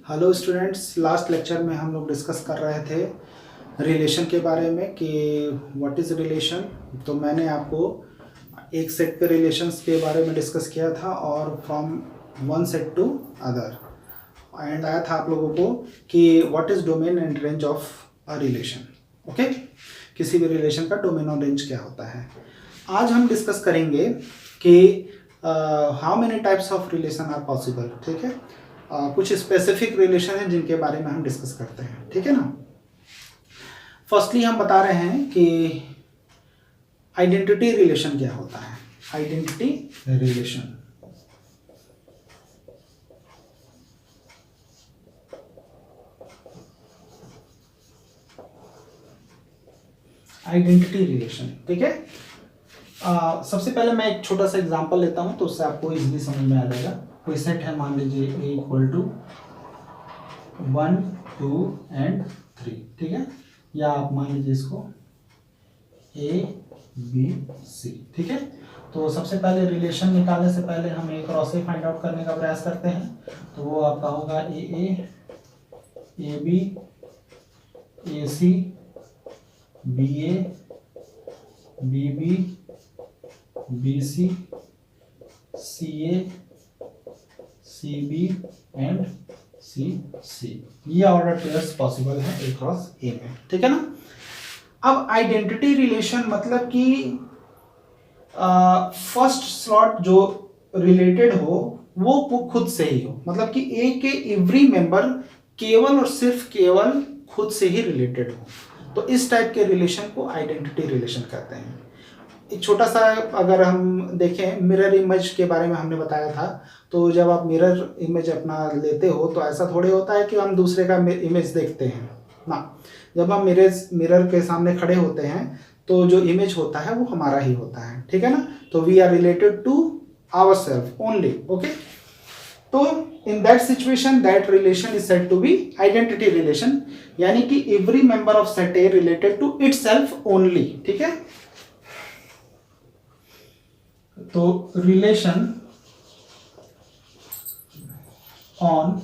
Hello students, last lecture में हम लोग डिस्कस कर रहे थे रिलेशन के बारे में कि व्हाट इज़ रिलेशन। तो मैंने आपको एक सेट पे रिलेशंस के बारे में डिस्कस किया था और from one set to other end आया था आप लोगों को कि what is domain and range of a relation. Okay, किसी भी रिलेशन का डोमेन और रेंज क्या होता है। आज हम डिस्कस करेंगे कि how many types of relation are possible. ठीक है, कुछ स्पेसिफिक रिलेशन है जिनके बारे में हम डिस्कस करते हैं। ठीक है ना। फर्स्टली हम बता रहे हैं कि आइडेंटिटी रिलेशन क्या होता है। आइडेंटिटी रिलेशन आइडेंटिटी रिलेशन ठीक है। सबसे पहले मैं एक छोटा सा एग्जांपल लेता हूं तो उससे आपको इजीली समझ में आ जाएगा। कोई सेट है, मान लीजिए ए इक्वल टू 1 2 एंड 3। ठीक है, या आप मान लीजिए इसको ए बी सी। ठीक है, तो सबसे पहले रिलेशन निकालने से पहले हम A cross A find out करने का प्रयास करते हैं। तो वो आपका होगा A B A C B A B B B C C A C B and C C. ये ऑर्डर पेयर्स पॉसिबल है ए क्रॉस ए में। ठीक है ना। अब आइडेंटिटी रिलेशन मतलब कि फर्स्ट स्लॉट जो रिलेटेड हो वो खुद से ही हो, मतलब कि ए के एवरी मेंबर केवल और सिर्फ केवल खुद से ही रिलेटेड हो। तो इस टाइप के रिलेशन को आइडेंटिटी रिलेशन कहते हैं। एक छोटा सा अगर हम देखें, मिरर इमेज के बारे में हमने बताया था। तो जब आप मिरर इमेज अपना लेते हो तो ऐसा थोड़ी होता है कि हम दूसरे का इमेज देखते हैं ना। जब हम मिरर के सामने खड़े होते हैं तो जो इमेज होता है वो हमारा ही होता है। ठीक है ना। तो we are related to our self only. Okay, तो in that situation that relation is said to be identity relation, यानी कि every member of set A related to itself only. ठीक है, तो relation on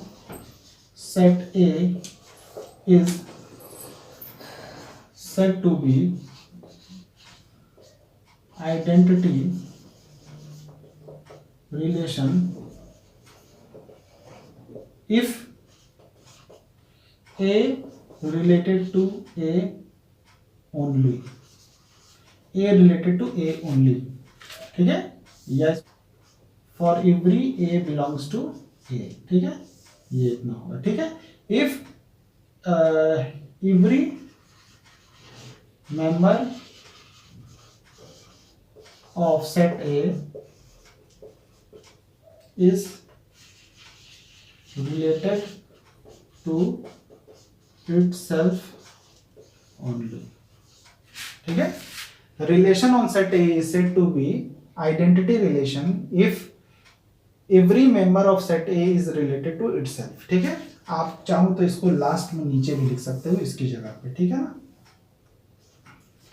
set A is said to be identity relation if A related to A only, A related to A only। ठीक है, yes, for every A belongs to A। ठीक है, ये इतना होगा। ठीक है, if every member of set A is related to itself only। ठीक है, relation on set A is said to be identity relation if every member of set A is related to itself। ठीक है, आप चाहो तो इसको last में नीचे भी लिख सकते हो इसकी जगह पे। ठीक है ना।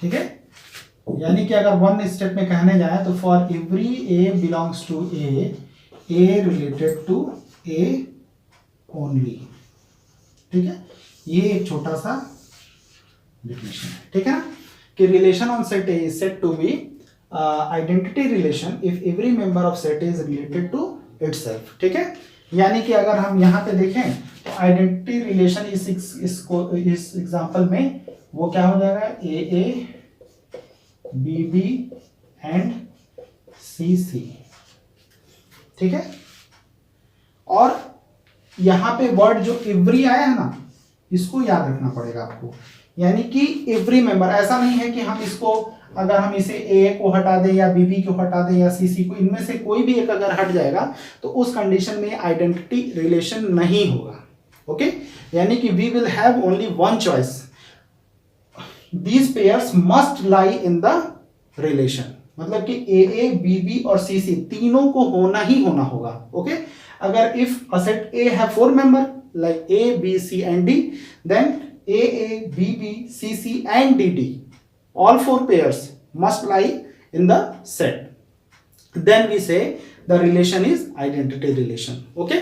ठीक है, यानी कि अगर वन स्टेप में कहने जाए तो for every A belongs to A related to a only. ठीक है, ये एक छोटा सा डिफिनेशन है। ठीक है ना, कि relation on set A is said to be identity relation if every member of set is related to itself. ठीक है, यानी कि अगर हम यहाँ पे देखें तो आइडेंटिटी रिलेशन इस एग्जांपल में वो क्या हो जाएगा, ए बी बी एंड सी सी। ठीक है, और यहां पे वर्ड जो एवरी आया है ना, इसको याद रखना पड़ेगा आपको। यानी कि एवरी मेंबर, ऐसा नहीं है कि हम इसको अगर हम इसे ए को हटा दें या बीबी को हटा दें या सीसी को, इनमें से कोई भी एक अगर हट जाएगा तो उस कंडीशन में आइडेंटिटी रिलेशन नहीं होगा। ओके, यानी कि we will have only one choice, these pairs must lie in the relation। मतलब कि ए बी बी और सी सी तीनों को होना ही होना होगा। ओके, अगर इफ अ सेट ए है 4 member like A B C and D, then A B B C C and D D all 4 pairs must lie in the set, then we say the relation is identity relation। okay,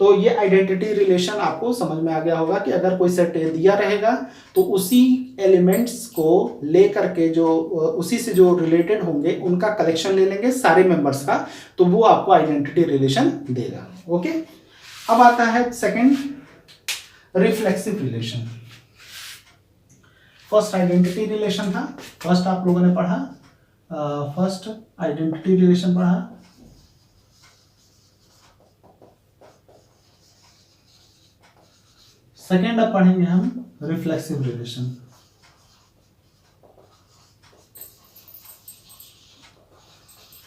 तो ये identity relation आपको समझ में आ गया होगा कि अगर कोई सेट ए दिया रहेगा तो उसी एलिमेंट्स को ले करके जो उसी से जो रिलेटेड होंगे उनका कलेक्शन ले लेंगे सारे मेंबर्स का, तो वो आपको आइडेंटिटी रिलेशन देगा। ओके, अब आता है second, reflexive relation. First identity relation था, फर्स्ट आप लोगों ने पढ़ा, फर्स्ट आइडेंटिटी रिलेशन पढ़ा। सेकेंड अब पढ़ेंगे हम reflexive relation.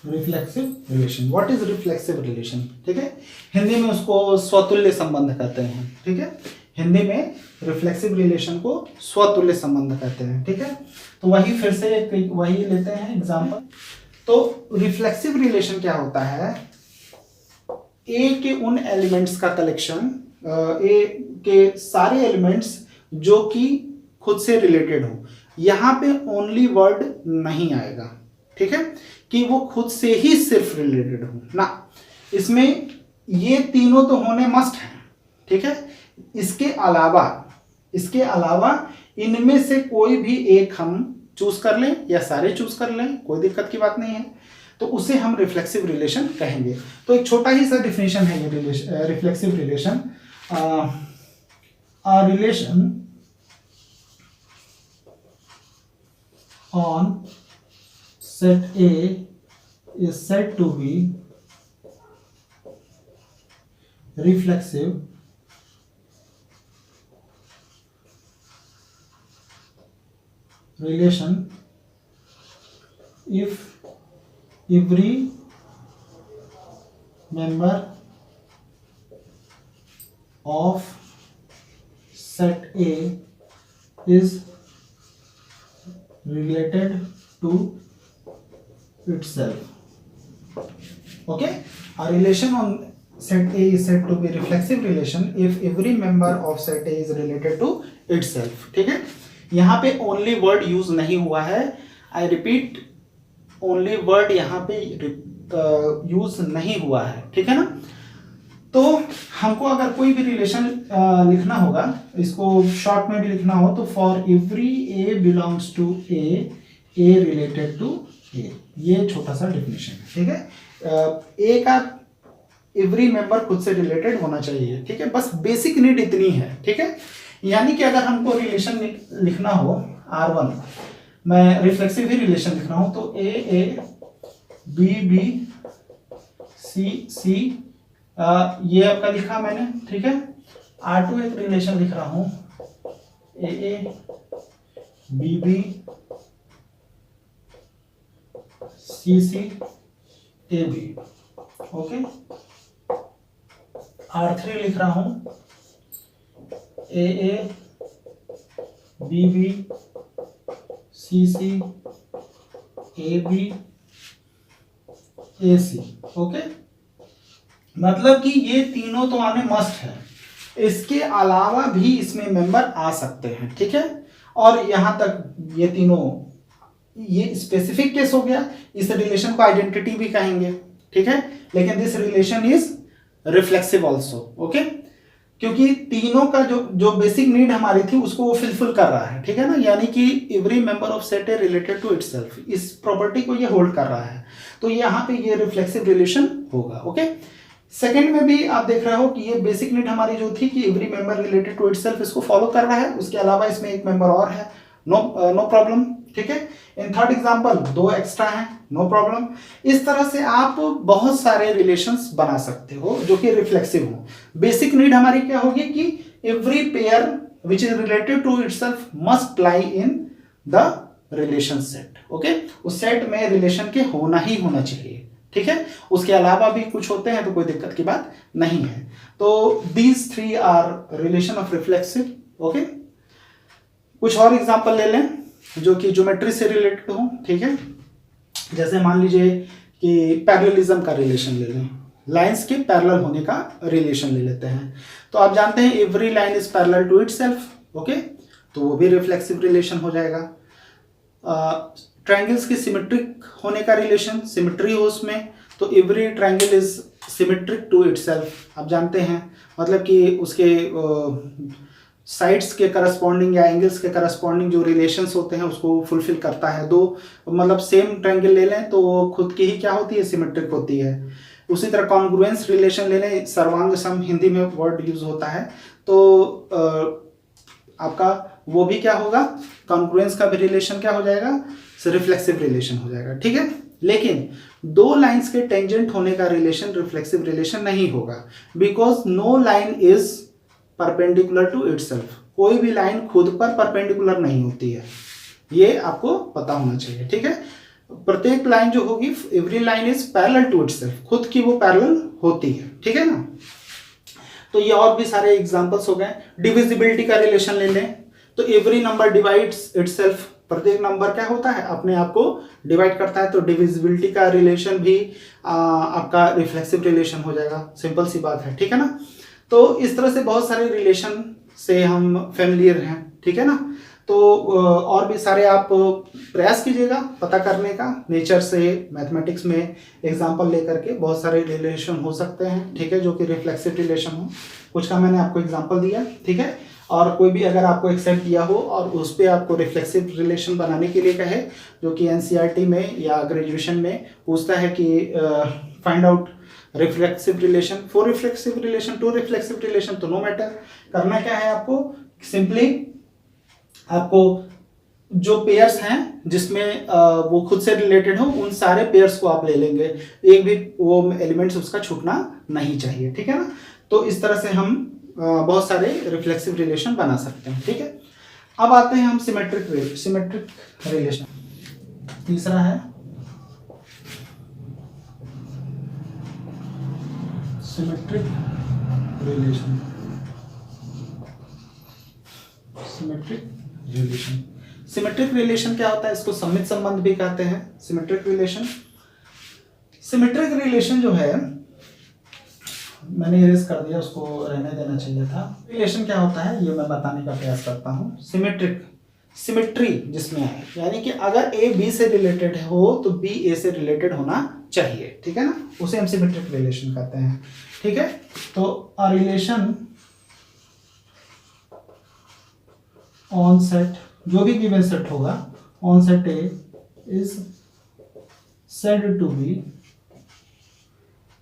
Reflexive relation, what is reflexive relation? ठीक है, हिंदी में उसको स्वतुल्य संबंध कहते हैं। ठीक है, हिंदी में रिफ्लेक्सिव रिलेशन को स्वतुल्य संबंध कहते हैं। ठीक है, तो वही फिर से वही लेते हैं एग्जांपल। तो रिफ्लेक्सिव रिलेशन क्या होता है? ए के उन एलिमेंट्स का कलेक्शन, ए के सारे एलिमेंट्स जो कि खुद से रिलेटेड हो, यहां पे ओनली वर्ड नहीं आएगा। ठीक है, कि वो खुद से ही सिर्फ रिलेटेड हो ना, इसमें ये तीनों तो होने मस्ट है। ठीक है, इसके अलावा इनमें से कोई भी एक हम चूज कर लें या सारे चूज कर लें, कोई दिक्कत की बात नहीं है, तो उसे हम रिफ्लेक्सिव रिलेशन कहेंगे। तो एक छोटा ही सा डिफिनेशन है ये reflexive relation. A relation on set A is said to be reflexive relation if every member of set A is related to itself. Okay, a relation on set A is said to be reflexive relation if every member of set A is related to itself. ठीक है, यहाँ पे only word use नहीं हुआ है, I repeat, only word यहाँ पे use नहीं हुआ है। ठीक है ना, तो हमको अगर कोई भी रिलेशन लिखना होगा, इसको शॉर्ट में भी लिखना हो, तो for every A belongs to A related to A, ये छोटा सा डेफिनेशन है। ठीक है, ए का एवरी मेंबर खुद से रिलेटेड होना चाहिए। ठीक है, बस बेसिक नीड इतनी है। ठीक है, यानी कि अगर हमको रिलेशन लिखना हो R1, मैं रिफ्लेक्सिव ही रिलेशन लिखना हो, तो ए बी सी ये आपका लिखा मैंने। ठीक है, R2 एक रिलेशन लिख रहा हूं, A B C A B. Okay, R3 लिख रहा हूं, A B C A B A C. Okay, मतलब कि ये तीनों तो आने मस्ट है, इसके अलावा भी इसमें मेंबर आ सकते हैं। ठीक है, और यहां तक ये तीनों, ये स्पेसिफिक केस हो गया, इस रिलेशन को आइडेंटिटी भी कहेंगे। ठीक है, लेकिन this relation is reflexive also. Okay, क्योंकि तीनों का जो बेसिक नीड हमारी थी उसको वो फुलफिल कर रहा है। ठीक है ना, यानी कि every member of set A related to itself, इस प्रॉपर्टी को ये होल्ड कर रहा है, तो यहाँ पे ये रिफ्लेक्सिव रिलेशन होगा। ओके, सेकंड में भी आप देख रहे हो कि ये बेसिक नीड हमारी जो थी कि every member related to itself, इसको फॉलो कर रहा है, उसके अलावा इसमें एक मेंबर और है, नो प्रॉब्लम। ठीक है, इन थर्ड एग्जांपल 2 एक्स्ट्रा हैं, नो प्रॉब्लम। इस तरह से आप बहुत सारे रिलेशंस बना सकते हो जो कि रिफ्लेक्सिव हो। बेसिक नीड हमारी क्या होगी कि every pair which is related to itself must lie in the relation set. Okay, उस सेट में रिलेशन के होना ही होना चाहिए। ठीक है, उसके अलावा भी कुछ होते हैं तो कोई दिक्कत की बात नहीं है। तो these 3 are relation of reflexive. Okay, कुछ और एग्जांपल ले लें जो कि ज्योमेट्री से रिलेटेड हो। ठीक है, जैसे मान लीजिए कि पैरेललिज्म का रिलेशन ले लें, लाइंस के पैरेलल होने का रिलेशन ले लेते हैं। तो आप जानते हैं every line is parallel to itself. Okay, तो वो भी रिफ्लेक्सिव रिलेशन हो जाएगा। ट्रायंगल्स के सिमेट्रिक होने का रिलेशन, सिमेट्री हो उसमें, तो every triangle is symmetric to itself, आप जानते हैं मतलब कि उसके साइड्स के करस्पॉन्डिंग या एंगल्स के करस्पॉन्डिंग जो रिलेशंस होते हैं उसको फुलफिल करता है। दो मतलब सेम ट्रायंगल ले लें तो वो खुद की ही क्या होती है, सिमेट्रिक होती है। उसी तरह कॉन्ग्रुएंस रिलेशन ले लें, सर्वांग सम हिंदी में वर्ड यूज होता है, तो आपका वो भी क्या होगा, कॉन्ग्रुएंस का भी रिलेशन क्या हो जाएगा, रिफ्लेक्सिव रिलेशन हो जाएगा, ठीक है। लेकिन दो लाइंस के टेंजेंट होने का रिलेशन रिफ्लेक्सिव रिलेशन नहीं होगा, because no line is perpendicular to itself. कोई भी लाइन खुद पर परपेंडिकुलर नहीं होती है, ये आपको पता होना चाहिए, ठीक है। प्रत्येक लाइन जो होगी, every line is parallel to itself, खुद की वो पैरेलल होती है, ठीक है ना। तो ये और भी सारे एग्जांपल्स हो गए। डिविजिबिलिटी का रिलेशन ले लें तो एवरी नंबर डिवाइड्स इटसेल्फ, प्रत्येक नंबर क्या होता है, अपने आप को डिवाइड करता है। तो डिविजिबिलिटी का रिलेशन भी आपका रिफ्लेक्सिव रिलेशन हो जाएगा, सिंपल सी बात है, ठीक है ना। तो इस तरह से बहुत सारे रिलेशन से हम फेमिलियर हैं, ठीक है ना। तो और भी सारे आप प्रयास कीजिएगा पता करने का, नेचर से, मैथमेटिक्स में एग्जांपल लेकर के बहुत सारे रिलेशन हो सकते हैं, ठीक है, जो कि रिफ्लेक्सिव रिलेशन हो। कुछ का मैंने आपको एग्जांपल दिया, ठीक है। और कोई भी अगर आपको एक्सेप्ट किया हो और उस पर आपको रिफ्लेक्सिव रिलेशन बनाने के लिए कहे, जो कि एनसीईआरटी में या ग्रेजुएशन में पूछता है कि find out reflexive relation, four reflexive relation, two reflexive relation, तो नो मैटर, करना क्या है आपको, सिंपली आपको जो पेयर्स हैं जिसमें वो खुद से रिलेटेड हो, उन सारे पेयर्स को आप ले लेंगे, एक भी वो एलिमेंट्स उसका छूटना नहीं चाहिए, ठीक है ना। तो इस तरह से हम बहुत सारे रिफ्लेक्सिव रिलेशन बना सकते हैं, ठीक है। अब आते हैं हम सिमेट्रिक रिलेशन। तीसरा है सिमेट्रिक रिलेशन। सिमेट्रिक रिलेशन क्या होता है, इसको सममित संबंध भी कहते हैं। सिमेट्रिक रिलेशन जो है, मैंने इरेज कर दिया, उसको रहने देना चाहिए था। रिलेशन क्या होता है ये मैं बताने का प्रयास करता हूँ। सिमेट्री जिसमें है, यानी कि अगर ए बी से रिलेटेड हो तो बी ए से रिलेटेड होना चाहिए, ठीक है ना, उसे हम सिमेट्रिक रिलेशन कहते हैं, ठीक है। तो अ रिलेशन ऑन सेट, जो भी गिवन सेट होगा, on set A is said to be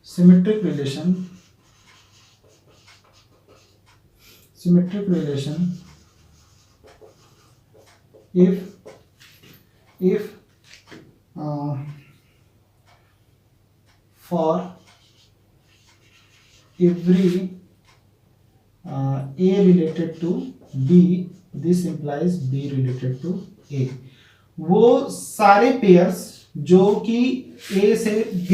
symmetric relation if for every A related to B, this implies B related to A। वो सारे पेयर्स जो कि A से B,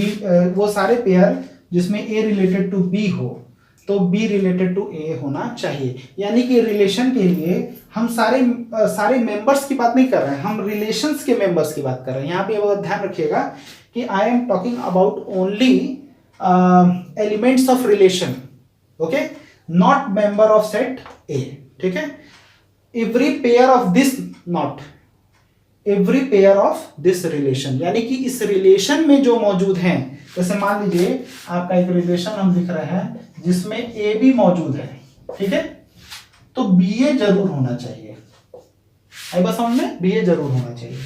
वो सारे पेयर जिसमें A रिलेटेड टू B हो तो B रिलेटेड टू A होना चाहिए। यानी कि रिलेशन के लिए हम सारे मेंबर्स की बात नहीं कर रहे हैं, हम रिलेशंस के मेंबर्स की बात कर रहे हैं। यहाँ पे बहुत ध्यान रखिएगा कि I am talking about only elements of relation, okay, not member of set A, ठीक है। Every pair of this relation, यानी कि इस रिलेशन में जो मौजूद हैं, जैसे मान लीजिए आपका एक रिलेशन हम लिख रहे हैं जिसमें ए बी मौजूद है, ठीक है, तो बी ए जरूर होना चाहिए। आई बस समझ में, बी ए जरूर होना चाहिए,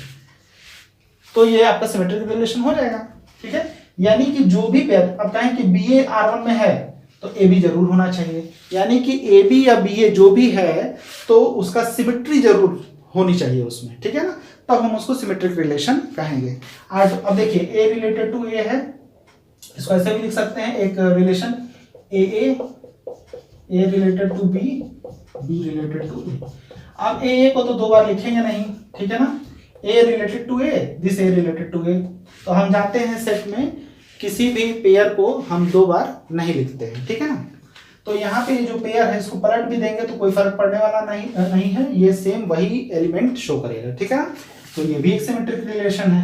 तो ये आपका सिमेट्रिक रिलेशन हो जाएगा, ठीक है। यानी कि जो भी पेयर, अब कहें कि बी ए R1 में है तो ए बी जरूर होना चाहिए, यानी कि ए बी या बी ए जो भी है तो उसका सिमेट्री जरूर होनी चाहिए उसमें, ठीक है ना, तब हम उसको सिमेट्रिक रिलेशन कहेंगे। अब देखिए ए रिलेटेड टू ए है, इसको ऐसे भी लिख सकते हैं, एक relation A related to B related to A. अब ए को तो दो बार लिखेंगे नहीं, ठीक है ना, A related to A, this A related to A. तो हम जानते हैं सेट में किसी भी पेयर को हम दो बार नहीं लिखते हैं, ठीक है ना। तो यहाँ पे जो पेयर है इसको पलट भी देंगे तो कोई फर्क पड़ने वाला नहीं है, ये सेम वही एलिमेंट शो करेगा, ठीक है ना। तो ये भी एक सिमेट्रिक रिलेशन है।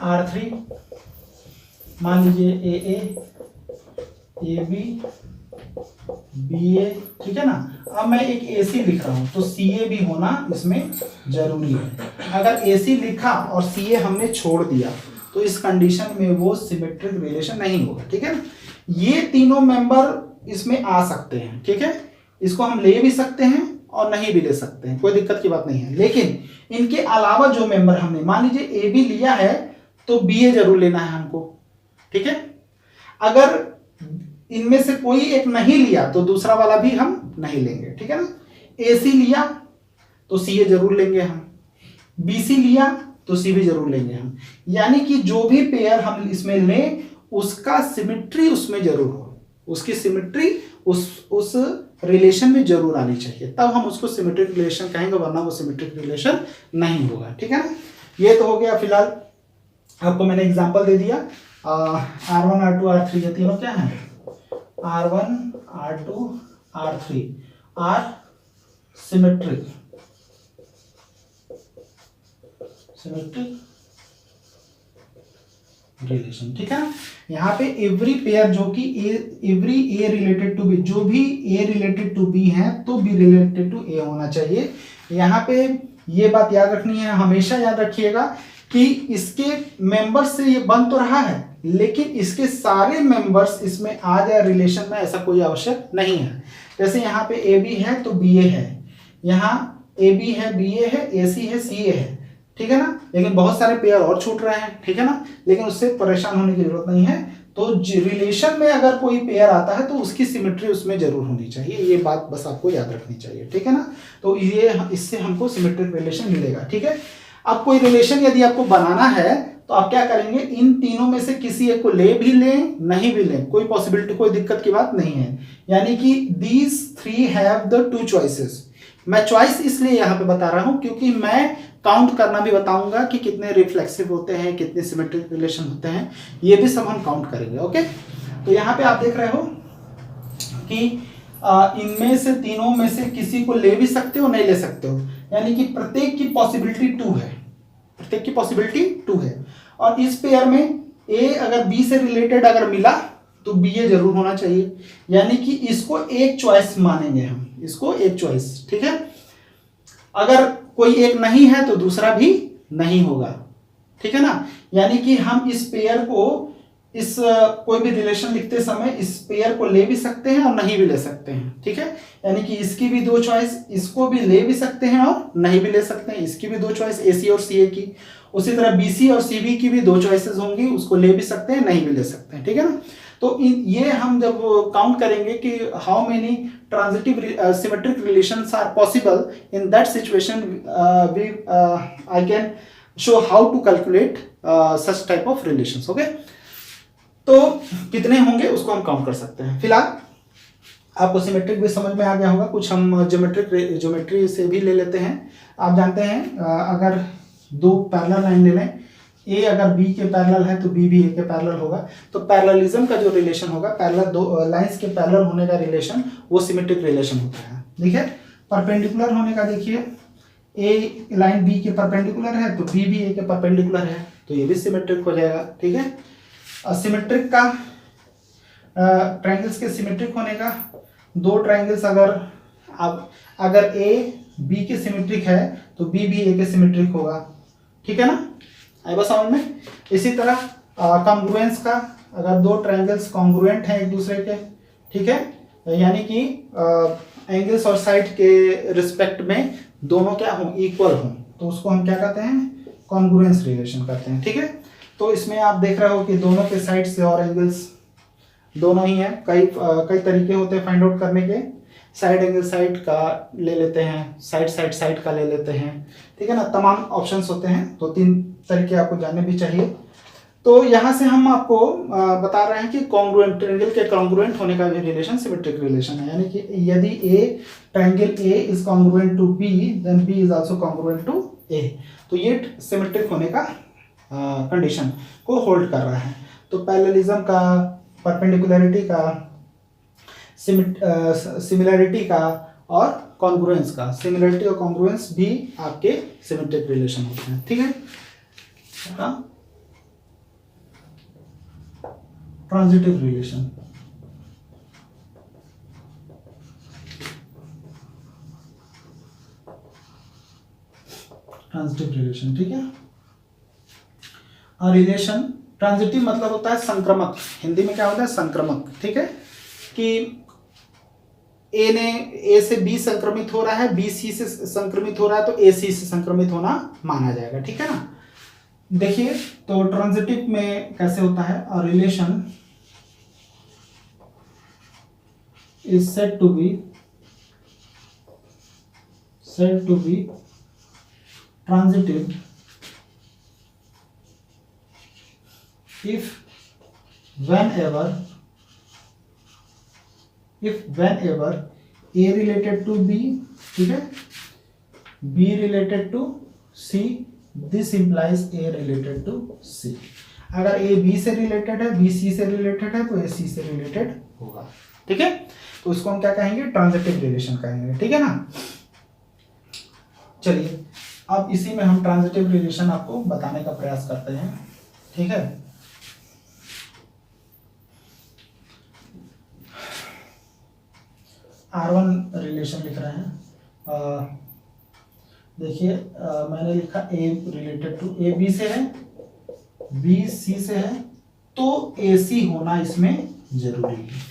R3 मान लीजिए ए बी बी ए, ठीक है ना। अब मैं एक AC लिख रहा हूं तो CA भी होना इसमें जरूरी है। अगर AC लिखा और CA हमने छोड़ दिया तो इस कंडीशन में वो सिमेट्रिक रिलेशन नहीं होगा, ठीक है ना। ये तीनों मेंबर इसमें आ सकते हैं, ठीक है, इसको हम ले भी सकते हैं और नहीं भी ले सकते हैं, कोई दिक्कत की बात नहीं है। लेकिन इनके अलावा जो मेंबर हमने, मान लीजिए ए बी लिया है तो बी ए जरूर लेना है हमको, ठीक है। अगर इनमें से कोई एक नहीं लिया तो दूसरा वाला भी हम नहीं लेंगे, ठीक है ना। ए सी लिया तो सी ए जरूर लेंगे हम, बी सी लिया तो सी भी जरूर लेंगे हम। यानी कि जो भी पेयर हम इसमें लें उसका सिमेट्री उसमें जरूर हो, उसकी सिमेट्री उस रिलेशन में जरूर आनी चाहिए, तब हम उसको सिमेट्रिक रिलेशन कहेंगे, वरना वो सिमेट्रिक रिलेशन नहीं होगा, ठीक है ना। ये तो हो गया, फिलहाल आपको मैंने एग्जांपल दे दिया। R1 R2 R3 ये तीनों क्या है, R1 R2 R3 are symmetric relation, ठीक है। यहाँ पे एवरी पेयर जो कि every A related to B, जो भी ए रिलेटेड टू बी है तो बी रिलेटेड टू ए होना चाहिए। यहाँ पे ये बात याद रखनी है, हमेशा याद रखिएगा कि इसके मेंबर्स से ये बन तो रहा है, लेकिन इसके सारे मेंबर्स इसमें आ जाए रिलेशन में, ऐसा कोई आवश्यक नहीं है। जैसे यहाँ पे ए बी है तो बी ए है, यहाँ ए बी है, बी ए है, ए सी है, सी ए है, ठीक है ना। लेकिन बहुत सारे पेयर और छूट रहे हैं, ठीक है ना, लेकिन उससे परेशान होने की जरूरत नहीं है। तो रिलेशन में अगर कोई पेयर आता है तो उसकी सिमेट्री उसमें जरूर होनी चाहिए, ये बात बस आपको याद रखनी चाहिए, ठीक है ना। तो ये इससे हमको सिमेट्रिक रिलेशन मिलेगा, ठीक है। अब कोई रिलेशन यदि आपको बनाना है तो आप क्या करेंगे, इन तीनों में से किसी एक को ले भी लें, नहीं भी लें, कोई पॉसिबिलिटी, कोई दिक्कत की बात नहीं है। यानी कि these three have the two choices. मैं चॉइस इसलिए यहाँ पे बता रहा हूं क्योंकि मैं काउंट करना भी बताऊंगा कि कितने रिफ्लेक्सिव होते हैं, कितने सिमेट्रिक रिलेशन होते हैं, ये भी सब हम काउंट करेंगे, ओके। तो यहाँ पे आप देख रहे हो कि इनमें से तीनों में से किसी को ले भी सकते हो, नहीं ले सकते हो, यानी कि प्रत्येक की पॉसिबिलिटी 2 है, प्रत्येक की पॉसिबिलिटी 2 है। और इस पेयर में ए अगर बी से रिलेटेड अगर मिला तो बी ए जरूर होना चाहिए, यानी कि इसको एक चॉइस मानेंगे हम, इसको एक चॉइस, ठीक है। अगर कोई एक नहीं है तो दूसरा भी नहीं होगा, ठीक है ना। यानी कि हम इस पेयर को, इस कोई भी रिलेशन लिखते समय इस पेयर को ले भी सकते हैं और नहीं भी ले सकते हैं, ठीक है। यानी कि इसकी भी 2 चॉइस, इसको भी ले भी सकते हैं और नहीं भी ले सकते हैं, इसकी भी 2 चॉइस, ए सी और सी ए की। उसी तरह बी सी और सी बी की भी 2 चॉइसेस होंगी, उसको ले भी सकते हैं, नहीं भी ले सकते हैं, ठीक है ना। तो ये हम जब काउंट करेंगे कि how many transitive symmetric relations are possible, in that situation we I can show how to calculate such type of relations, okay. तो कितने होंगे उसको हम काउंट कर सकते हैं। फिलहाल आपको सिमेट्रिक भी समझ में आ गया होगा, कुछ हम ज्योमेट्री से भी ले लेते हैं। आप जानते हैं अगर 2 पैरेलल लाइन ले लें, ए अगर बी के पैरेलल है तो बी भी ए के पैरेलल होगा, तो पैरेललिज्म का जो रिलेशन होगा, पैरेलल 2 लाइंस के पैरेलल होने का रिलेशन, वो सिमेट्रिक रिलेशन होता है। देखिए परपेंडिकुलर होने का, देखिए ए लाइन बी के परपेंडिकुलर है तो बी भी ए के परपेंडिकुलर है, तो ये भी सिमेट्रिक हो जाएगा, ठीक है। सिमेट्रिक का ट्रायंगल्स के सिमेट्रिक होने का, 2 ट्रायंगल्स अगर ए बी के सिमेट्रिक है तो बी भी ए के सिमेट्रिक होगा, ठीक है ना, आई बस समझ में। इसी तरह कॉन्ग्रुएंस का, अगर 2 ट्रायंगल्स कॉन्ग्रुएंट हैं एक दूसरे के, ठीक है, यानी कि एंगल्स और साइड के रिस्पेक्ट में दोनों क्या हों, इक्वल हों, तो उसको हम क्या कहते हैं, कॉन्ग्रुएंस रिलेशन कहते हैं, ठीक है। तो इसमें आप देख रहे हो कि दोनों के साइड से और एंगल्स दोनों ही हैं, कई तरीके होते हैं फाइंड आउट करने के। साइड एंगल साइड का ले लेते हैं, साइड का ले लेते हैं, ठीक है ना, तमाम ऑप्शंस होते हैं, तो 3 तरीके आपको जानने भी चाहिए। तो यहाँ से हम आपको बता रहे हैं कि कॉन्ग्रुएंट, ट्रायंगल के कॉन्ग्रुएंट होने का भी रिलेशन सिमेट्रिक रिलेशन है, यानी कि यदि a triangle A is congruent to B, then B is also congruent to A, तो ये सिमेट्रिक होने का कंडीशन को होल्ड कर रहा है। तो पैरेललिज्म का, परपेंडिकुलरिटी का, सिमिलरिटी का और कॉन्ग्रुएंस का, सिमिलरिटी और कॉन्ग्रुएंस भी आपके सिमेट्रिक रिलेशन होते हैं, ठीक है। ट्रांजिटिव रिलेशन, ट्रांजिटिव रिलेशन, ठीक है। रिलेशन, ट्रांजिटिव मतलब होता है संक्रमक, हिंदी में क्या होता है संक्रमक, ठीक है, कि ए से बी संक्रमित हो रहा है, बी सी से संक्रमित हो रहा है, तो ए सी से संक्रमित होना माना जाएगा, ठीक है ना। देखिए तो ट्रांजिटिव में कैसे होता है, a relation is said to be transitive if whenever A related to B, ठीक है, B related to C, this implies A related to C। अगर A B से रिलेटेड है, B C से रिलेटेड है, तो A C से related होगा, ठीक है। तो उसको हम क्या कहेंगे, ट्रांजिटिव रिलेशन कहेंगे, ठीक है ना। चलिए अब इसी में हम ट्रांजिटिव रिलेशन आपको बताने का प्रयास करते हैं, ठीक है। R1 रिलेशन लिख रहे हैं, देखिए मैंने लिखा A related to, A B से है, B C से है, तो AC होना इसमें जरूरी है।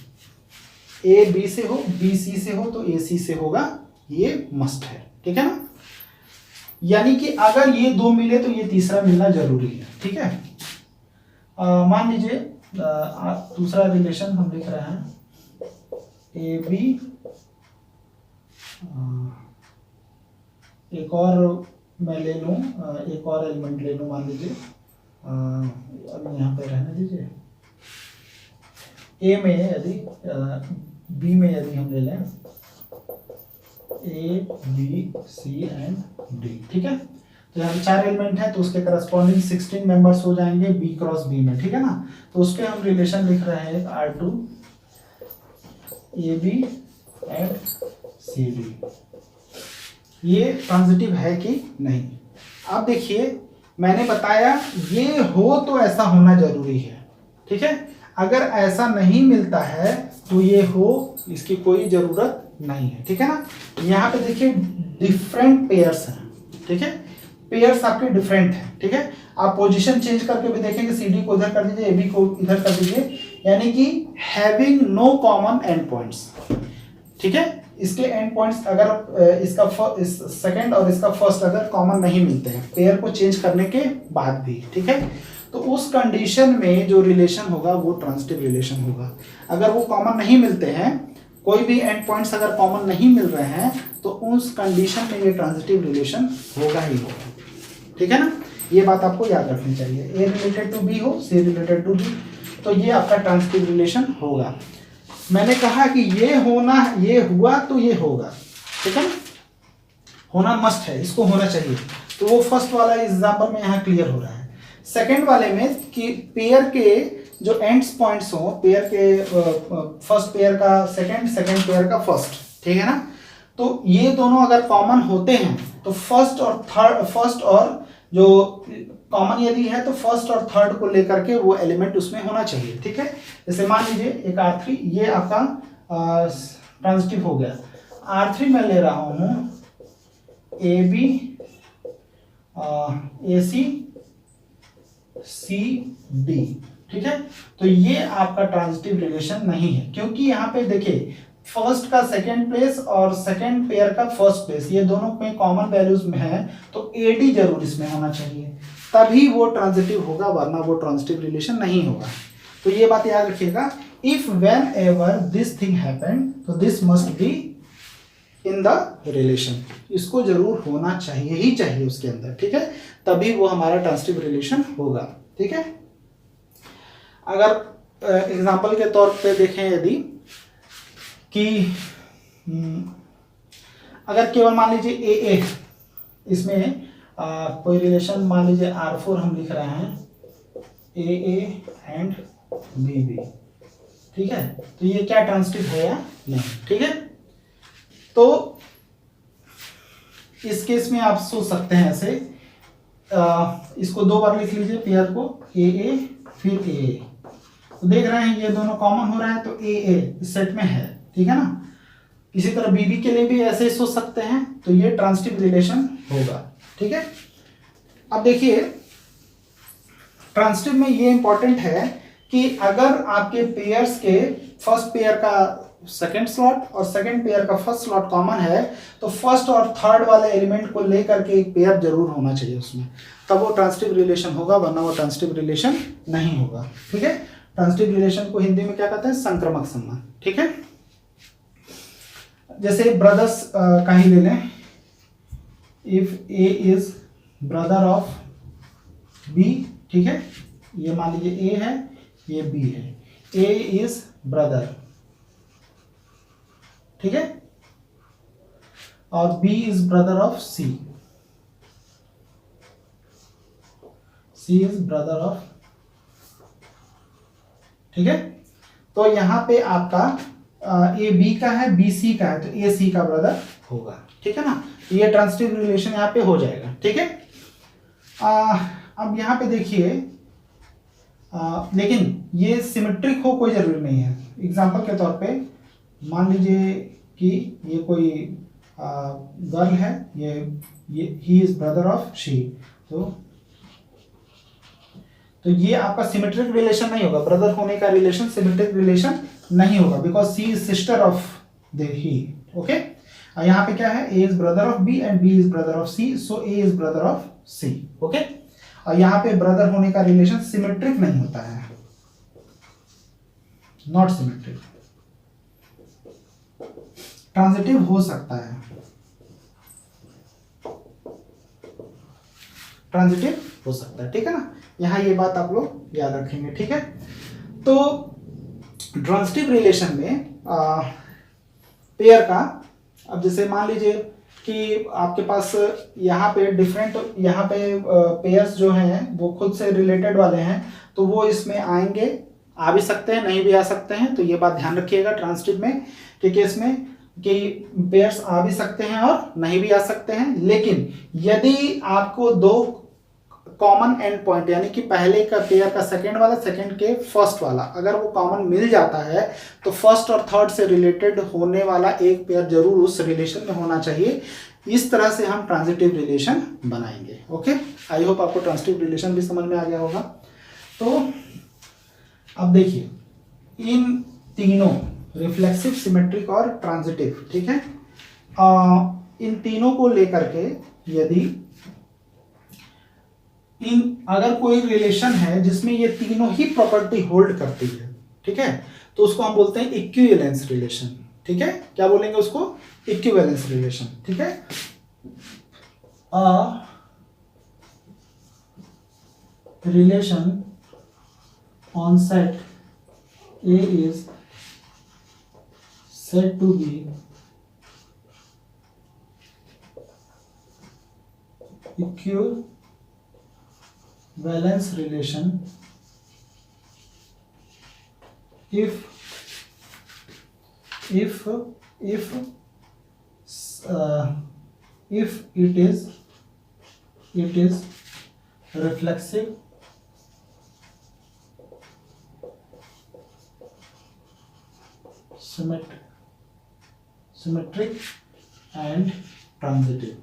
A B से हो, B C से हो, तो A C से होगा, ये मस्ट है, ठीक है ना। यानी कि अगर ये दो मिले तो ये तीसरा मिलना जरूरी है, ठीक है। मान लीजिए दूसरा रिलेशन हम लिख रहे हैं, ए बी, एक और मैं ले लूँ, एक और एलिमेंट ले लूँ, मान लीजिए अब यहाँ पे रहने दीजिए, ए में यदि बी में यदि हम ले लें A B C and D, ठीक है। तो यहाँ 4 एलिमेंट है, तो उसके करस्पॉन्डिंग 16 मेंबर्स हो जाएंगे बी क्रॉस बी में, ठीक है ना। तो उसके हम रिलेशन लिख रहे हैं R2 A B and C D. ये ट्रांजिटिव है कि नहीं। अब देखिए मैंने बताया ये हो तो ऐसा होना जरूरी है, ठीक है। अगर ऐसा नहीं मिलता है तो ये हो, इसकी कोई जरूरत नहीं है, ठीक है ना। यहाँ पे देखिए डिफरेंट पेयर्स हैं, ठीक है, पेयर्स आपके डिफरेंट हैं, ठीक है। आप पोजीशन चेंज करके भी देखेंगे, सी डी को इधर कर दीजिए, ए बी को इधर कर दीजिए, यानी कि having no common end points, ठीक है। इसके एंड पॉइंट्स अगर इसका सेकंड और इसका फर्स्ट अगर कॉमन नहीं मिलते हैं पेयर को चेंज करने के बाद भी, ठीक है, तो उस कंडीशन में जो रिलेशन होगा वो ट्रांजिटिव रिलेशन होगा। अगर वो कॉमन नहीं मिलते हैं, कोई भी एंड पॉइंट्स अगर कॉमन नहीं मिल रहे हैं, तो उस कंडीशन में ये ट्रांजिटिव रिलेशन होगा ही होगा, ठीक है ना। ये बात आपको याद रखनी चाहिए। ए रिलेटेड टू बी हो, सी रिलेटेड टू बी, तो ये आपका ट्रांजिटिव रिलेशन होगा। मैंने कहा कि ये होना, ये हुआ तो ये होगा, ठीक है, होना मस्ट है, इसको होना चाहिए। तो वो फर्स्ट वाला एग्जांपल में यहाँ क्लियर हो रहा है। सेकंड वाले में कि पेयर के जो एंड्स पॉइंट्स हो, पेयर के फर्स्ट पेयर का सेकंड, सेकंड पेयर का फर्स्ट, ठीक है ना। तो ये दोनों अगर कॉमन होते हैं तो फर्स्ट और थर्ड, फर्स्ट और जो कॉमन यदि है तो फर्स्ट और थर्ड को लेकर के वो एलिमेंट उसमें होना चाहिए, ठीक है। जैसे मान लीजिए एक R3, ये आपका ट्रांजिटिव हो गया। R3 में ले रहा हूँ ए B A C C D, ठीक है। तो ये आपका ट्रांजिटिव रिलेशन नहीं है, क्योंकि यहाँ पे देखिए फर्स्ट का सेकंड प्लेस और सेकंड पेयर का फर्स्ट प्लेस, ये दोनों में कॉमन वैल्यूज में है, तो एडी जरूर इसमें होना चाहिए, तभी वो ट्रांजिटिव होगा, वरना वो ट्रांजिटिव रिलेशन नहीं होगा। तो ये बात याद रखिएगा, if whenever this thing happen, तो this must be in the relation, इसको जरूर होना चाहिए ही चाहिए उसके अंदर, ठीक है, तभी वो हमारा ट्रांजिटिव रिलेशन होगा, ठीक है। अगर एग्जांपल के तौर पे देखें यदि कि अगर केवल मान लीजिए ए इसमें कोई रिलेशन, मान लीजिए R4 हम लिख रहे हैं ए एंड बी, ठीक है, तो ये क्या ट्रांजिटिव है या नहीं, ठीक है। तो इस केस में आप सोच सकते हैं ऐसे, इसको 2 बार लिख लीजिए पेयर को, ए फिर ए, तो देख रहे हैं ये दोनों कॉमन हो रहा है, तो ए इस सेट में है, ठीक है ना। इसी तरह बीबी के लिए भी ऐसे ही सोच सकते हैं, तो ये ट्रांजिटिव रिलेशन होगा, ठीक है। अब देखिए ट्रांजिटिव में ये इंपॉर्टेंट है कि अगर आपके पेयर्स के फर्स्ट पेयर का सेकंड स्लॉट और सेकंड पेयर का फर्स्ट स्लॉट कॉमन है, तो फर्स्ट और थर्ड वाले एलिमेंट को लेकर के एक पेयर जरूर होना चाहिए उसमें, तब वो ट्रांजिटिव रिलेशन होगा, वरना वो ट्रांजिटिव रिलेशन नहीं होगा। ठीक है, ट्रांजिटिव रिलेशन को हिंदी में क्या कहते हैं, संक्रमक संबंध। ठीक है, जैसे ब्रदर्स का ही ले लें, if A is brother of B, ठीक है, ये मान लीजिए ए है, ये बी है, ए इज ब्रदर, ठीक है, और B is brother of C, C is brother of, ठीक है, तो यहां पे आपका ए बी का है, बी सी का है, तो ए सी का ब्रदर होगा। ठीक है ना, ये ट्रांजिटिव रिलेशन यहां पे हो जाएगा। ठीक है, अब यहां पे देखिए, लेकिन ये सिमेट्रिक हो कोई जरूरी नहीं है। एग्जांपल के तौर पे मान लीजिए कि ये कोई गर्ल है, ये he is brother of she, तो ये आपका सिमेट्रिक रिलेशन नहीं होगा, ब्रदर होने का रिलेशन सिमेट्रिक रिलेशन नहीं होगा, because C is sister of the he. Okay, यहाँ पे क्या है, A is brother of B and B is brother of C, so A is brother of C. Okay, और यहाँ पे ब्रदर होने का रिलेशन सिमेट्रिक नहीं होता है, नॉट सिमेट्रिक, ट्रांजिटिव हो सकता है, ट्रांजिटिव हो सकता है। ठीक है ना, यहां ये बात आप लोग याद रखेंगे। ठीक है, तो ट्रांजिटिव रिलेशन में पेयर का, अब जैसे मान लीजिए कि आपके पास यहाँ पे डिफरेंट, यहाँ पे पेयर्स जो हैं वो खुद से रिलेटेड वाले हैं, तो वो इसमें आएंगे, आ भी सकते हैं, नहीं भी आ सकते हैं, तो ये बात ध्यान रखिएगा ट्रांजिटिव में कि केस में कि पेयर्स आ भी सकते हैं और नहीं भी आ सकते हैं। लेकिन यदि आपको दो कॉमन एंड पॉइंट, यानी कि पहले का पेयर का सेकंड वाला, सेकंड के फर्स्ट वाला, अगर वो कॉमन मिल जाता है, तो फर्स्ट और थर्ड से रिलेटेड होने वाला एक पेयर जरूर उस रिलेशन में होना चाहिए। इस तरह से हम ट्रांजिटिव रिलेशन बनाएंगे। ओके, आई होप आपको ट्रांजिटिव रिलेशन भी समझ में आ गया होगा। तो अब देखिए, इन तीनों रिफ्लेक्सिव, सिमेट्रिक और ट्रांजिटिव, ठीक है, इन तीनों को लेकर के यदि अगर कोई रिलेशन है जिसमें ये तीनों ही प्रॉपर्टी होल्ड करती है, ठीक है, तो उसको हम बोलते हैं इक्विवेलेंस रिलेशन। ठीक है, क्या बोलेंगे उसको, इक्विवेलेंस रिलेशन। ठीक है, relation on set A is said to be equivalence relation if it is reflexive, symmetric and transitive।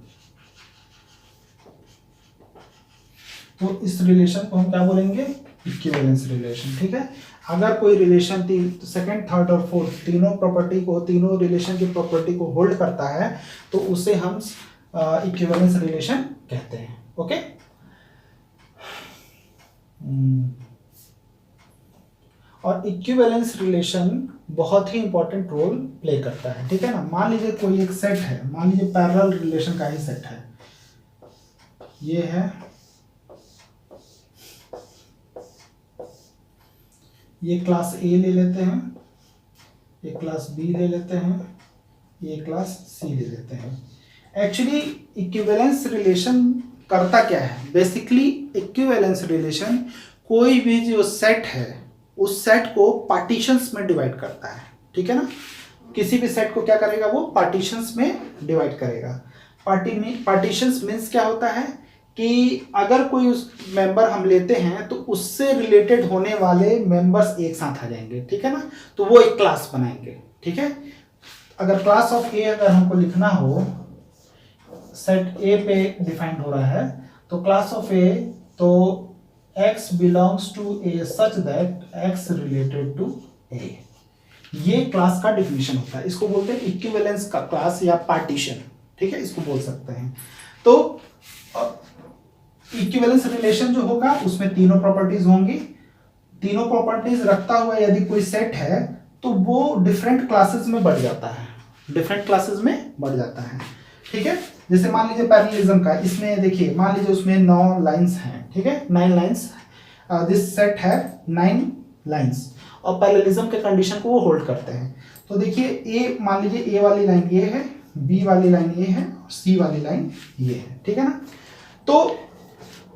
तो इस रिलेशन को हम क्या बोलेंगे, इक्विवेलेंस रिलेशन। ठीक है, अगर कोई रिलेशन सेकंड, थर्ड और फोर्थ तीनों प्रॉपर्टी को, तीनों रिलेशन की प्रॉपर्टी को होल्ड करता है, तो उसे हम इक्विवेलेंस रिलेशन कहते हैं। ओके, और इक्विवेलेंस रिलेशन बहुत ही इंपॉर्टेंट रोल प्ले करता है। ठीक है ना, मान लीजिए कोई एक सेट है, मान लीजिए पैरेलल रिलेशन का ही सेट है, ये है, ये क्लास ए ले लेते हैं, ये क्लास बी ले लेते हैं, ये क्लास सी ले लेते हैं। एक्चुअली इक्विवेलेंस रिलेशन करता क्या है, बेसिकली इक्विवेलेंस रिलेशन कोई भी जो सेट है उस सेट को पार्टीशंस में डिवाइड करता है। ठीक है ना, किसी भी सेट को क्या करेगा, वो पार्टीशंस में डिवाइड करेगा। पार्टीशंस मीन्स क्या होता है कि अगर कोई उस मेंबर हम लेते हैं तो उससे रिलेटेड होने वाले मेंबर्स एक साथ आ जाएंगे। ठीक है ना, तो वो एक क्लास बनाएंगे। ठीक है, अगर क्लास ऑफ ए अगर हमको लिखना हो, सेट ए पे डिफाइंड हो रहा है, तो क्लास ऑफ ए, तो x belongs to A such that x related to A, ये क्लास का डिफिनीशन होता है। इसको बोलते हैं इक्विवेलेंस का क्लास या पार्टीशन, ठीक है, इसको बोल सकते हैं। तो इक्विवेलेंस रिलेशन जो होगा उसमें तीनों प्रॉपर्टीज होंगी। तीनों प्रॉपर्टीज रखता हुआ यदि कोई सेट है तो वो डिफरेंट क्लासेस में बढ़ जाता है, डिफरेंट क्लासेस में बढ़ जाता है, ठीक है। जैसे मान लीजिए पैरेललिज्म का, इसमें देखिए मान लीजिए उसमें 9 लाइंस हैं, ठीक है, 9 लाइंस, दिस सेट है 9 लाइंस, और पैरेललिज्म के कंडीशन को वो होल्ड करते हैं। तो देखिए ए, मान लीजिए ए वाली लाइन ये है, बी वाली लाइन ये है, और सी वाली लाइन ये है, ठीक है ना। तो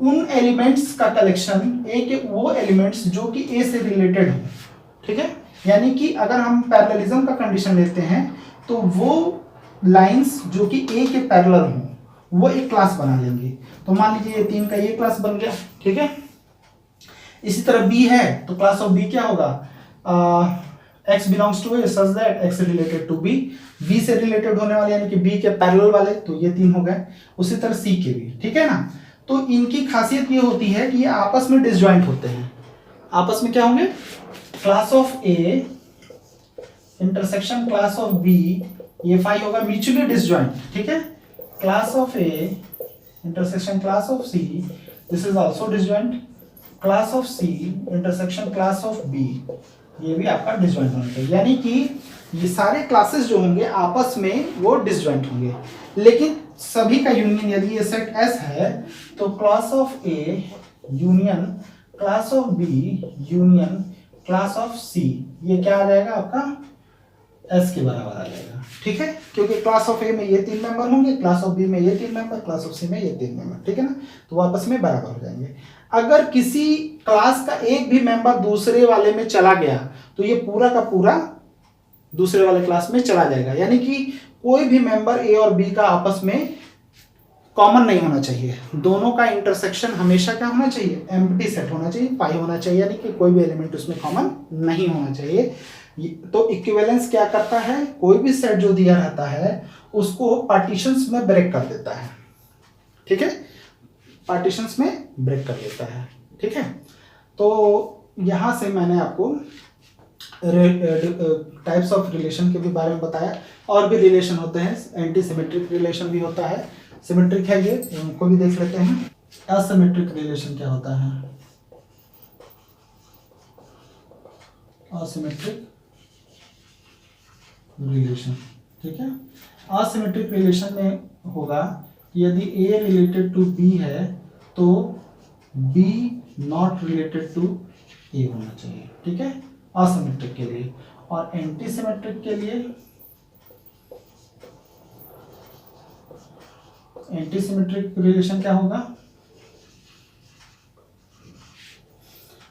उन एलिमेंट्स का कलेक्शन, ए के वो एलिमेंट्स जो कि ए से रिलेटेड हो, ठीक है, यानी कि अगर हम पैरेललिज्म का कंडीशन लेते हैं तो वो लाइंस जो कि ए के पैरेलल हों वो एक क्लास बना लेंगे। तो मान लीजिए ये 3 का ये क्लास बन गया, ठीक है। इसी तरह बी है तो क्लास ऑफ बी क्या होगा, x belongs to A such that x related to B, B से रिलेटेड होने वाले यानी कि बी के पैरेलल वाले, तो ये 3 हो गए। उसी तरह सी के भी, ठीक है ना। तो इनकी खासियत ये होती है कि ये आपस में डिसजॉइंट होते हैं। आपस में क्या होंगे, class of A intersection class of B, ये 5 होगा म्यूचुअली डिसजॉइंट, ठीक है। Class of A intersection class of C, this is also disjoint. Class of C intersection class of B, ये भी आपका डिसजॉइंट होना चाहिए, यानी कि ये सारे क्लासेस जो होंगे आपस में वो डिसजॉइंट होंगे। लेकिन सभी का यूनियन, यदि ये सेट S है तो class of A union class of B union class of C, ये क्या आ जाएगा आपका S के बराबर आ जाएगा, ठीक है। क्योंकि क्लास ऑफ ए में ये 3 मेंबर होंगे, क्लास ऑफ बी में ये 3 मेंबर, क्लास ऑफ सी में ये 3 मेंबर, ठीक है ना। तो वो आपस में बराबर हो जाएंगे। अगर किसी क्लास का एक भी मेंबर दूसरे वाले में चला गया तो ये पूरा का पूरा दूसरे वाले क्लास में चला जाएगा, यानी कि कोई भी मेंबर ए और बी का आपस में कॉमन नहीं होना चाहिए। दोनों का इंटरसेक्शन हमेशा क्या होना चाहिए, एम्प्टी सेट होना चाहिए, पाई होना चाहिए, यानी कि कोई भी एलिमेंट उसमें कॉमन नहीं होना चाहिए। तो इक्विवेलेंस क्या करता है, कोई भी सेट जो दिया रहता है उसको पार्टीशंस में ब्रेक कर देता है, ठीक है, पार्टीशंस में ब्रेक कर देता है, ठीक है। तो यहां से मैंने आपको टाइप्स ऑफ रिलेशन के भी बारे में बताया। और भी रिलेशन होते हैं, एंटी सिमेट्रिक रिलेशन भी होता है, सिमेट्रिक है ये, उनको भी देख लेते हैं। असिमेट्रिक रिलेशन क्या होता है, असिमेट्रिक रिलेशन, ठीक है। असिमेट्रिक रिलेशन में होगा कि यदि A रिलेटेड टू B है तो B not related to A होना चाहिए, ठीक है, असिमेट्रिक के लिए। और एंटी सिमेट्रिक के लिए, एंटी सिमेट्रिक रिलेशन क्या होगा,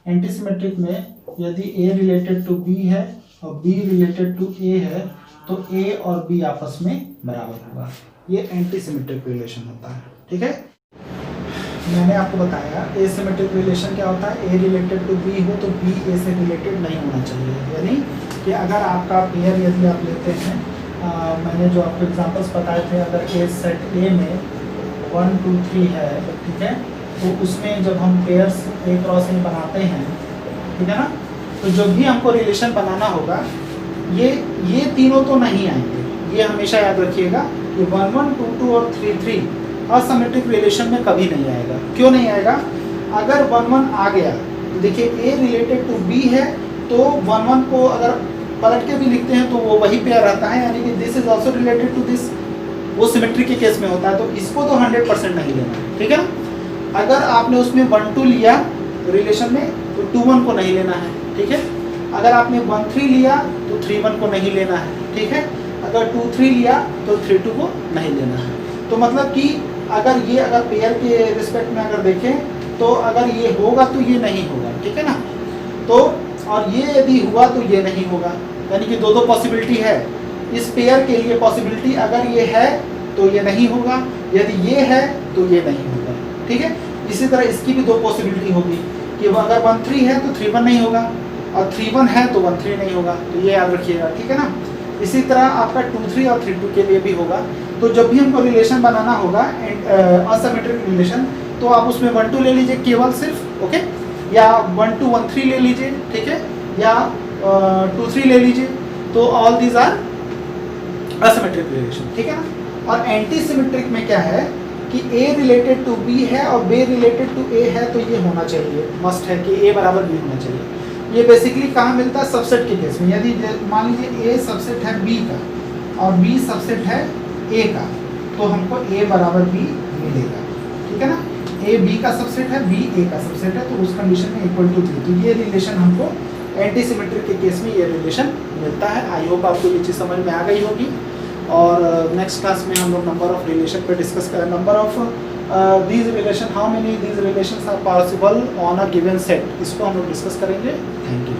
एंटी सिमेट्रिक में यदि A रिलेटेड टू B है और B रिलेटेड टू A है तो A और B आपस में बराबर होगा, ये एंटी सिमेट्रिक रिलेशन होता है, ठीक है। मैंने आपको बताया एसिमेट्रिक रिलेशन क्या होता है, A रिलेटेड टू B हो तो B A से रिलेटेड नहीं होना चाहिए, यानी कि अगर आपका पेयर यदि आप लेते हैं, मैंने जो आपको एग्जांपल्स बताए थे, अगर A सेट A में 1 2 3 है, ठीक है, तो उसमें जब हम पेयर्स A क्रॉस A बनाते हैं, ठीक है ना, तो जब भी हमको रिलेशन बनाना होगा ये तीनों तो नहीं आएंगे, ये हमेशा याद रखिएगा कि 1 1 2 2 और 3 3 असिमेट्रिक रिलेशन में कभी नहीं आएगा। क्यों नहीं आएगा, अगर 1 1 आ गया तो देखिए A रिलेटेड टू B है तो 1 1 को अगर पलट के भी लिखते हैं तो वो वही पेयर रहता है, यानी कि this is also related to this, वो सिमेट्रिक के केस में होता है, तो इसको तो 100% नहीं लेना, ठीक है ना। अगर आपने उसमें 1 2 लिया रिलेशन में तो 2 1 को नहीं लेना है, ठीक है। अगर आपने 1 3 लिया तो 3 1 को नहीं लेना है, ठीक है। अगर 2 3 लिया तो 3 2 को नहीं लेना है। तो मतलब कि अगर पेयर के रिस्पेक्ट में अगर देखें तो अगर ये होगा तो ये नहीं होगा, ठीक है ना। तो और ये यदि हुआ तो ये नहीं होगा, यानी कि दो पॉसिबिलिटी है इस पेयर के लिए। पॉसिबिलिटी अगर ये है तो ये नहीं होगा, यदि ये है तो ये नहीं होगा, ठीक है। इसी तरह इसकी भी 2 पॉसिबिलिटी होगी कि वो अगर 1 3 है तो 3 1 नहीं होगा, और 3 1 है तो 1 3 नहीं होगा, तो ये याद रखिएगा, ठीक है ना। इसी तरह आपका 2 3 और 3 2 के लिए भी होगा। तो जब भी हमको रिलेशन बनाना होगा असिमेट्रिक रिलेशन, तो आप उसमें 1 2 ले लीजिए केवल सिर्फ, ओके। या 1 to 1 3 ले लीजिए, ठीक है, या 2 3 ले लीजिए, तो all these are asymmetric relation, ठीक है ना। और एंटी सिमेट्रिक में क्या है कि A रिलेटेड टू B है और B रिलेटेड टू A है, तो ये होना चाहिए, मस्ट है कि A बराबर B होना चाहिए। ये बेसिकली कहाँ मिलता है, सबसेट के केस में। यदि मान लीजिए A सबसेट है B का और B सबसेट है A का, तो हमको A बराबर B मिलेगा, ठीक है ना। A B का सबसेट है, B A का सबसेट है, तो उस कंडीशन में इक्वल टू B, तो ये रिलेशन हमको एंटी सिमेट्रिक के केस में ये रिलेशन मिलता है। आई होप आपको ये चीज़ समझ में आ गई होगी। और नेक्स्ट क्लास में हम लोग नंबर ऑफ रिलेशन पे डिस्कस करें, number of these relation, how many these relations are possible on a given set, इसको हम लोग डिस्कस करेंगे। Thank you.